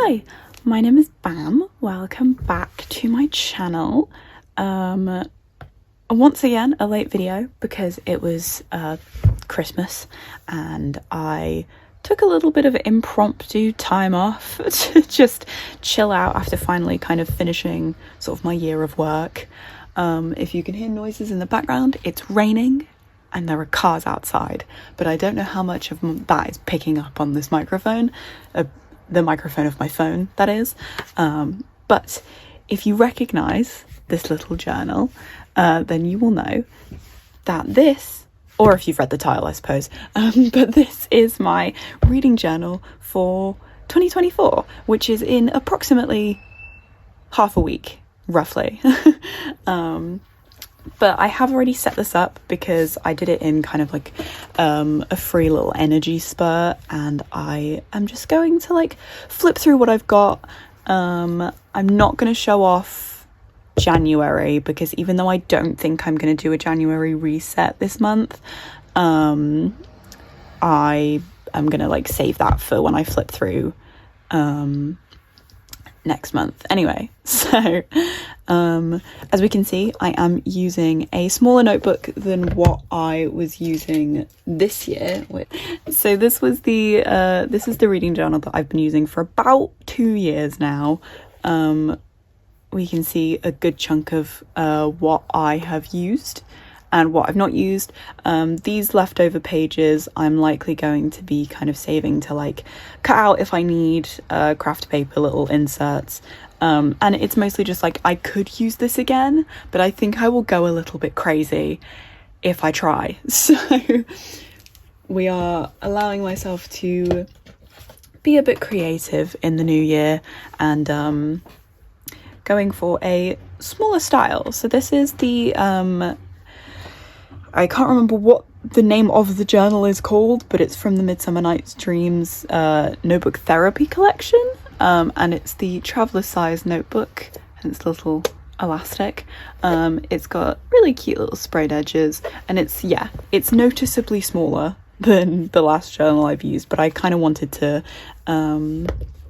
Hi, my name is Bam. Welcome back to my channel. Once again, a late video because it was Christmas and I took a little bit of impromptu time off to just chill out after finally kind of finishing sort of my year of work. If you can hear noises in the background, it's raining and there are cars outside, but I don't know how much of that is picking up on this microphone, the microphone of my phone, that is. But if you recognise this little journal, then you will know that this, or if you've read the title, I suppose, but this is my reading journal for 2024, which is in approximately half a week, roughly. But I have already set this up because I did it in kind of like a free little energy spurt, and I am just going to like flip through what I've got. I'm not going to show off January because even though I don't think I'm going to do a January reset this month, I am going to like save that for when I flip through next month. Anyway, so as we can see, I am using a smaller notebook than what I was using this year. So this is the reading journal that I've been using for about 2 years now. We can see a good chunk of what I have used and what I've not used. These leftover pages I'm likely going to be kind of saving to like cut out if I need craft paper little inserts. And it's mostly just like I could use this again, but I think I will go a little bit crazy if I try. So we are allowing myself to be a bit creative in the new year and going for a smaller style. So this is the I can't remember what the name of the journal is called, but it's from the Midsummer Night's Dreams notebook therapy collection. And it's the traveller size notebook, hence the little elastic. It's got really cute little sprayed edges, and it's noticeably smaller than the last journal I've used, but I kind of wanted to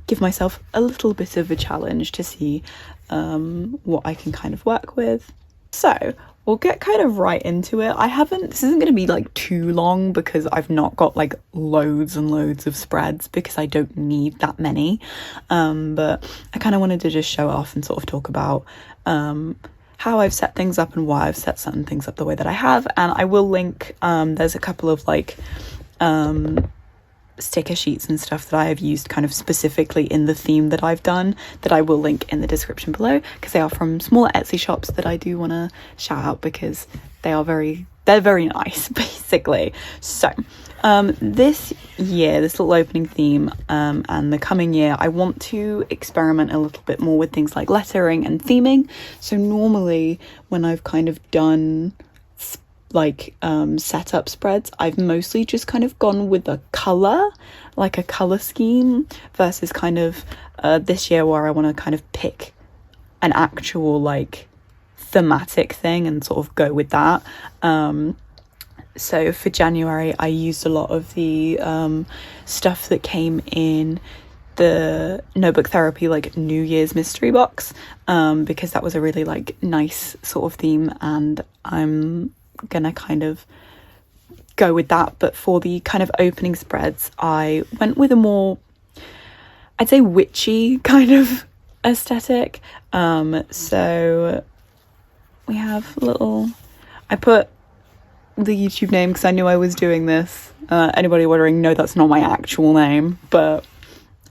give myself a little bit of a challenge to see what I can kind of work with. So we'll get kind of right into it. This isn't going to be like too long because I've not got like loads and loads of spreads because I don't need that many. But I kind of wanted to just show off and sort of talk about how I've set things up and why I've set certain things up the way that I have. And I will link, there's a couple of like sticker sheets and stuff that I have used kind of specifically in the theme that I've done that I will link in the description below because they are from smaller Etsy shops that I do want to shout out because they're very nice basically. So this year, this little opening theme and the coming year, I want to experiment a little bit more with things like lettering and theming. So normally when I've kind of done like setup spreads, I've mostly just kind of gone with a color scheme versus kind of this year where I want to kind of pick an actual like thematic thing and sort of go with that. So for January I used a lot of the stuff that came in the notebook therapy like New Year's mystery box because that was a really like nice sort of theme, and I'm gonna kind of go with that. But for the kind of opening spreads I went with a more, I'd say, witchy kind of aesthetic. So we have I put the YouTube name because I knew I was doing this. Anybody wondering, no, that's not my actual name, but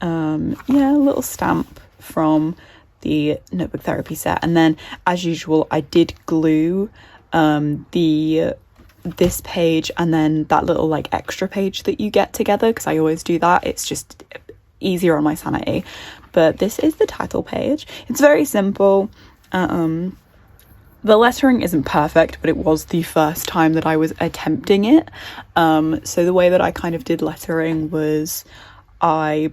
a little stamp from the notebook therapy set. And then as usual I did glue this page and then that little like extra page that you get together because I always do that. It's just easier on my sanity. But this is the title page. It's very simple. The lettering isn't perfect, but it was the first time that I was attempting it. So the way that I kind of did lettering was I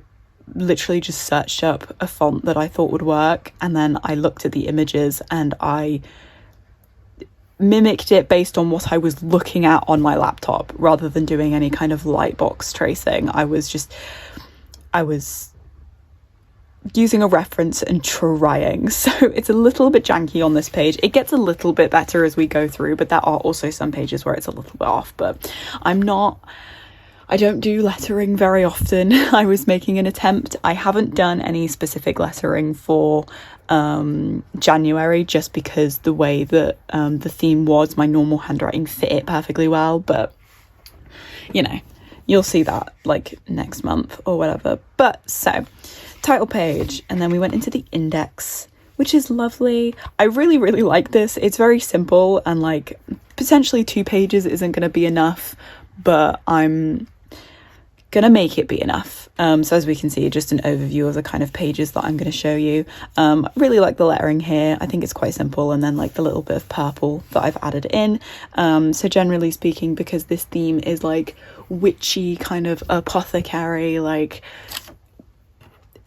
literally just searched up a font that I thought would work, and then I looked at the images and I mimicked it based on what I was looking at on my laptop rather than doing any kind of light box tracing. I was using a reference and trying. So it's a little bit janky on this page. It gets a little bit better as we go through, but there are also some pages where it's a little bit off. But I don't do lettering very often. I was making an attempt. I haven't done any specific lettering for January, just because the way that the theme was, my normal handwriting fit it perfectly well. But you know, you'll see that like next month or whatever. But so title page, and then we went into the index, which is lovely. I really like this. It's very simple, and like potentially 2 pages isn't going to be enough, but I'm gonna make it be enough. So as we can see, just an overview of the kind of pages that I'm going to show you. I really like the lettering here. I think it's quite simple, and then like the little bit of purple that I've added in. So generally speaking, because this theme is like witchy, kind of apothecary, like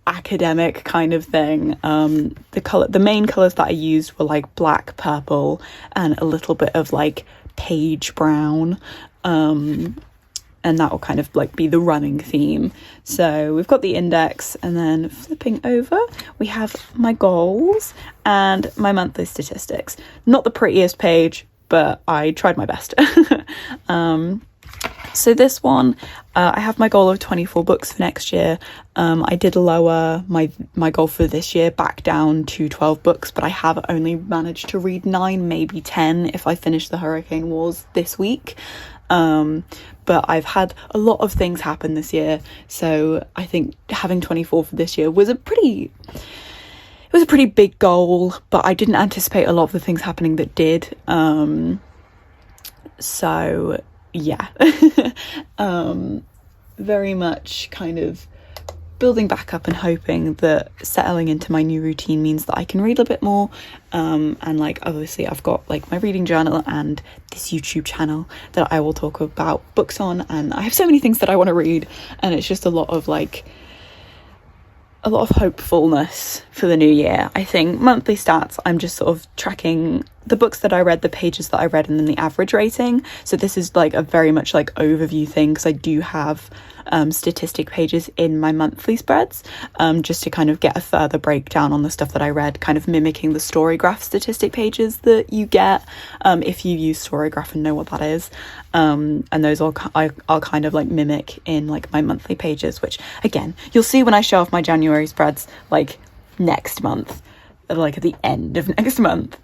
academic kind of thing, the main colors that I used were like black, purple, and a little bit of like page brown, and that will kind of like be the running theme. So we've got the index, and then flipping over we have my goals and my monthly statistics. Not the prettiest page, but I tried my best. So this one, I have my goal of 24 books for next year. I did lower my goal for this year back down to 12 books, but I have only managed to read 9, maybe 10 if I finish the Hurricane Wars this week. But I've had a lot of things happen this year, so I think having 24 for this year was a pretty big goal, but I didn't anticipate a lot of the things happening that did. So yeah. Very much kind of building back up and hoping that settling into my new routine means that I can read a bit more, and like obviously I've got like my reading journal and this YouTube channel that I will talk about books on, and I have so many things that I want to read, and it's just a lot of hopefulness for the new year. I think monthly stats, I'm just sort of tracking the books that I read, the pages that I read, and then the average rating. So this is like a very much like overview thing, because I do have statistic pages in my monthly spreads, just to kind of get a further breakdown on the stuff that I read, kind of mimicking the Storygraph statistic pages that you get if you use Storygraph and know what that is. And those I'll kind of like mimic in like my monthly pages, which again you'll see when I show off my January spreads like next month, like at the end of next month.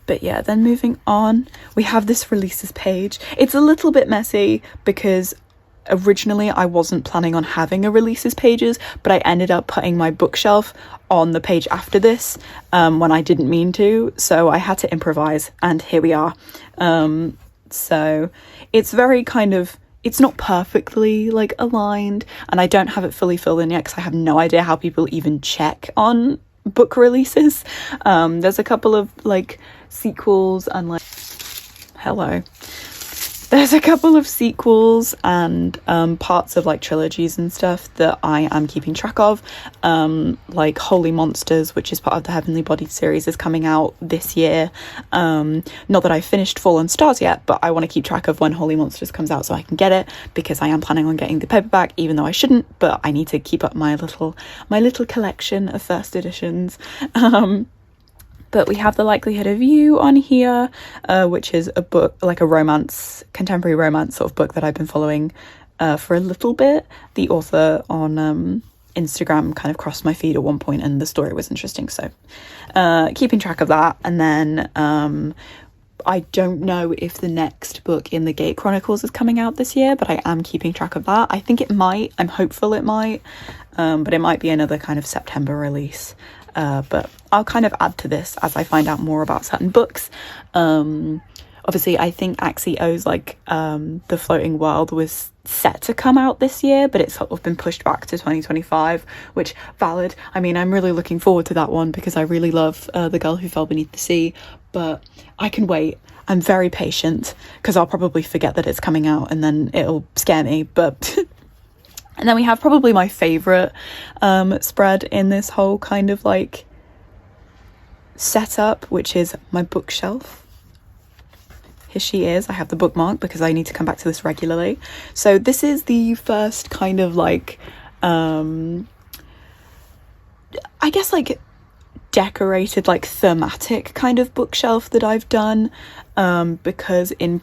But yeah, then moving on, we have this releases page. It's a little bit messy because originally I wasn't planning on having a releases pages, but I ended up putting my bookshelf on the page after this when I didn't mean to, so I had to improvise, and here we are. So it's very kind of, it's not perfectly like aligned, and I don't have it fully filled in yet because I have no idea how people even check on book releases. There's a couple of like sequels and like there's a couple of sequels and parts of like trilogies and stuff that I am keeping track of, like Holy Monsters, which is part of the Heavenly Bodied series, is coming out this year. Not that I've finished Fallen Stars yet, but I want to keep track of when Holy Monsters comes out so I can get it, because I am planning on getting the paperback, even though I shouldn't, but I need to keep up my little collection of first editions. But we have The Likelihood of You on here, which is a book, like a romance, contemporary romance sort of book that I've been following for a little bit. The author on Instagram kind of crossed my feed at one point, and the story was interesting, so keeping track of that. And then I don't know if the next book in the Gate Chronicles is coming out this year, but I am keeping track of that. I think it might. I'm hopeful it might, but it might be another kind of September release. But I'll kind of add to this as I find out more about certain books. Obviously, I think Axio's like The Floating World was set to come out this year, but it's sort of been pushed back to 2025, which valid. I mean, I'm really looking forward to that one because I really love The Girl Who Fell Beneath the Sea, but I can wait. I'm very patient because I'll probably forget that it's coming out and then it'll scare me, but... And then we have probably my favourite spread in this whole kind of like setup, which is my bookshelf. Here she is. I have the bookmark because I need to come back to this regularly. So this is the first kind of like I guess like decorated like thematic kind of bookshelf that I've done, because in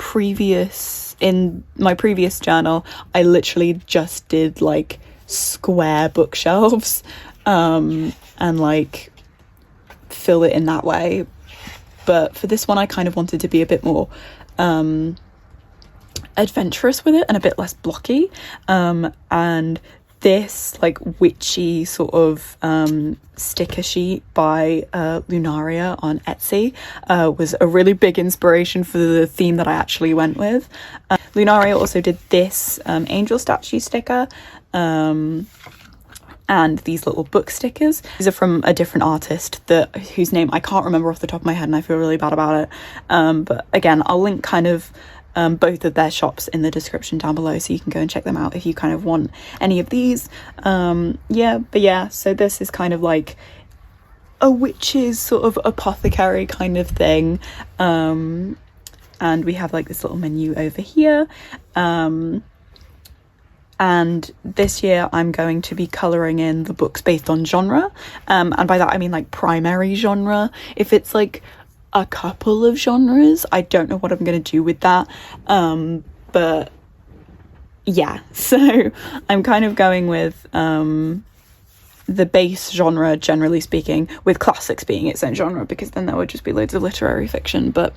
my previous journal I literally just did like square bookshelves, and like fill it in that way. But for this one I kind of wanted to be a bit more adventurous with it and a bit less blocky, and this like witchy sort of sticker sheet by Lunaria on Etsy was a really big inspiration for the theme that I actually went with. Lunaria also did this angel statue sticker, and these little book stickers. These are from a different artist whose name I can't remember off the top of my head, and I feel really bad about it. But again, I'll link kind of both of their shops in the description down below, so you can go and check them out if you kind of want any of these. So this is kind of like a witch's sort of apothecary kind of thing, and we have like this little menu over here, and this year I'm going to be colouring in the books based on genre, and by that I mean like primary genre. If it's like a couple of genres, I don't know what I'm going to do with that, but yeah, so I'm kind of going with the base genre, generally speaking, with classics being its own genre, because then there would just be loads of literary fiction. But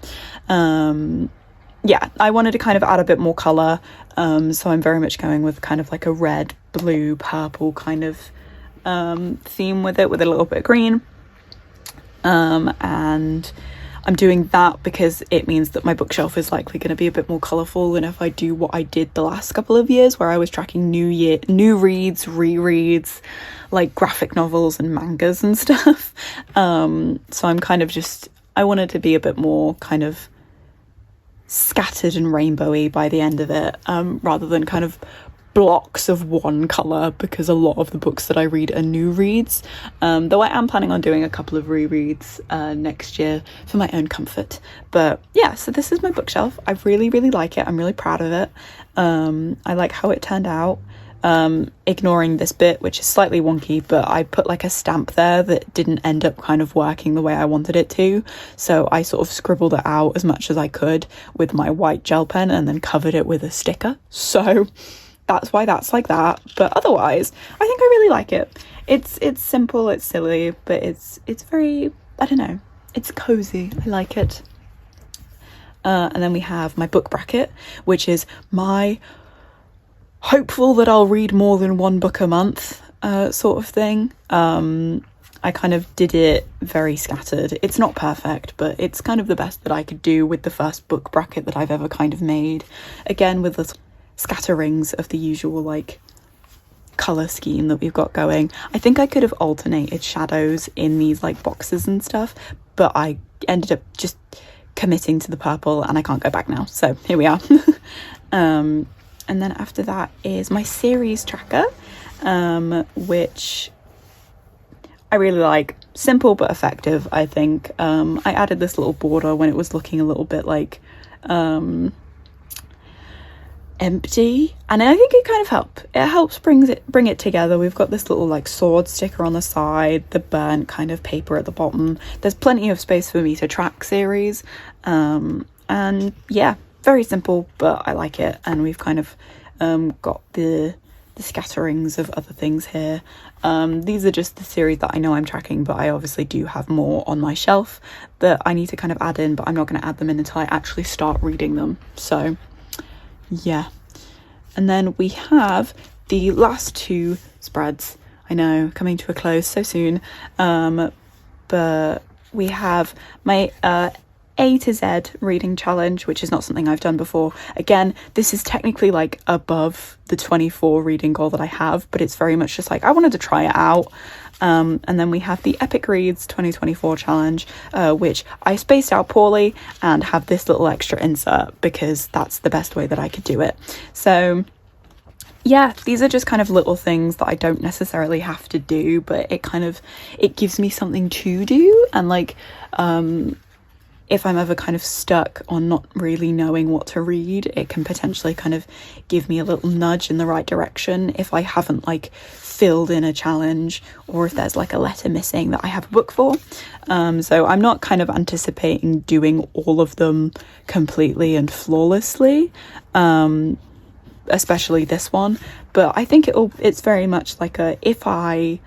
yeah, I wanted to kind of add a bit more colour, so I'm very much going with kind of like a red, blue, purple kind of theme with it, with a little bit of green, and I'm doing that because it means that my bookshelf is likely going to be a bit more colourful than if I do what I did the last couple of years, where I was tracking new reads, rereads, like graphic novels and mangas and stuff. So I'm kind of I wanted to be a bit more kind of scattered and rainbowy by the end of it, rather than kind of blocks of one colour, because a lot of the books that I read are new reads, though I am planning on doing a couple of rereads next year for my own comfort. But yeah, so this is my bookshelf. I really like it. I'm really proud of it. I like how it turned out, ignoring this bit which is slightly wonky, but I put like a stamp there that didn't end up kind of working the way I wanted it to, so I sort of scribbled it out as much as I could with my white gel pen and then covered it with a sticker. So that's why that's like that. But otherwise, I think I really like it. It's simple, it's silly, but it's very, I don't know, it's cozy. I like it. And then we have my book bracket, which is my hopeful that I'll read more than one book a month sort of thing. I kind of did it very scattered. It's not perfect, but it's kind of the best that I could do with the first book bracket that I've ever kind of made. Again, with little scatterings of the usual like colour scheme that we've got going. I think I could have alternated shadows in these like boxes and stuff, but I ended up just committing to the purple and I can't go back now, so here we are. And then after that is my series tracker, which I really like. Simple but effective, I think. I added this little border when it was looking a little bit like empty, and I think it kind of helps bring it together. We've got this little like sword sticker on the side, the burnt kind of paper at the bottom. There's plenty of space for me to track series, and yeah, very simple, but I like it. And we've kind of got the scatterings of other things here. These are just the series that I know I'm tracking, but I obviously do have more on my shelf that I need to kind of add in, but I'm not going to add them in until I actually start reading them. So yeah. And then we have the last two spreads. I know, coming to a close so soon. But we have my A to Z reading challenge, which is not something I've done before. Again, this is technically like above the 24 reading goal that I have, but it's very much just like I wanted to try it out. And then we have the Epic Reads 2024 challenge, which I spaced out poorly and have this little extra insert because that's the best way that I could do it. So yeah, these are just kind of little things that I don't necessarily have to do, but it gives me something to do. And like, if I'm ever kind of stuck on not really knowing what to read, it can potentially kind of give me a little nudge in the right direction if I haven't like filled in a challenge, or if there's like a letter missing that I have a book for. So I'm not kind of anticipating doing all of them completely and flawlessly, especially this one, but I think it's very much like if I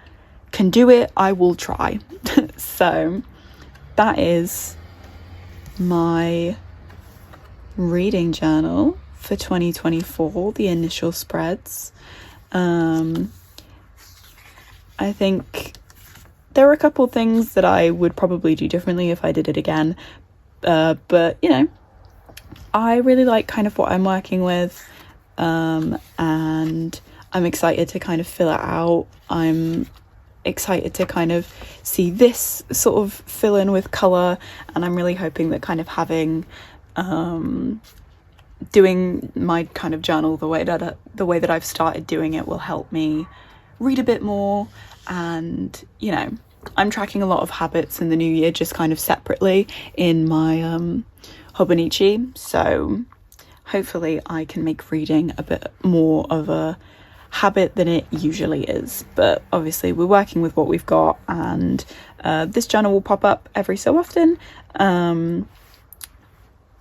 can do it, I will try. So that is my reading journal for 2024, the initial spreads. I think there are a couple things that I would probably do differently if I did it again, but you know, I really like kind of what I'm working with, and I'm excited to kind of fill it out. I'm excited to kind of see this sort of fill in with colour, and I'm really hoping that kind of having doing my kind of journal the way that I've started doing it will help me read a bit more. And you know, I'm tracking a lot of habits in the new year just kind of separately in my Hobonichi, so hopefully I can make reading a bit more of a habit than it usually is. But obviously we're working with what we've got, and this journal will pop up every so often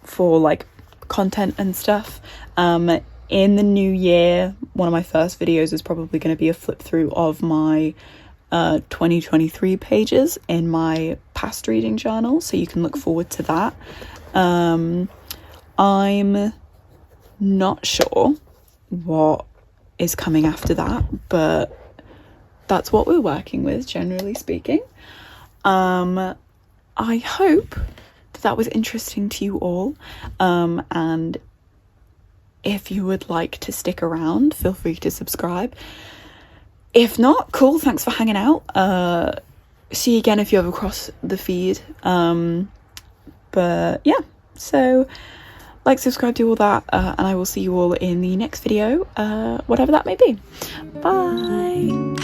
for like content and stuff. In the new year, one of my first videos is probably going to be a flip through of my 2023 pages in my past reading journal, so you can look forward to that. I'm not sure what is coming after that, but that's what we're working with, generally speaking. I hope that was interesting to you all, and if you would like to stick around, feel free to subscribe. If not, cool, thanks for hanging out. See you again if you ever cross the feed. But yeah, so like, subscribe, do all that, and I will see you all in the next video, whatever that may be. Bye.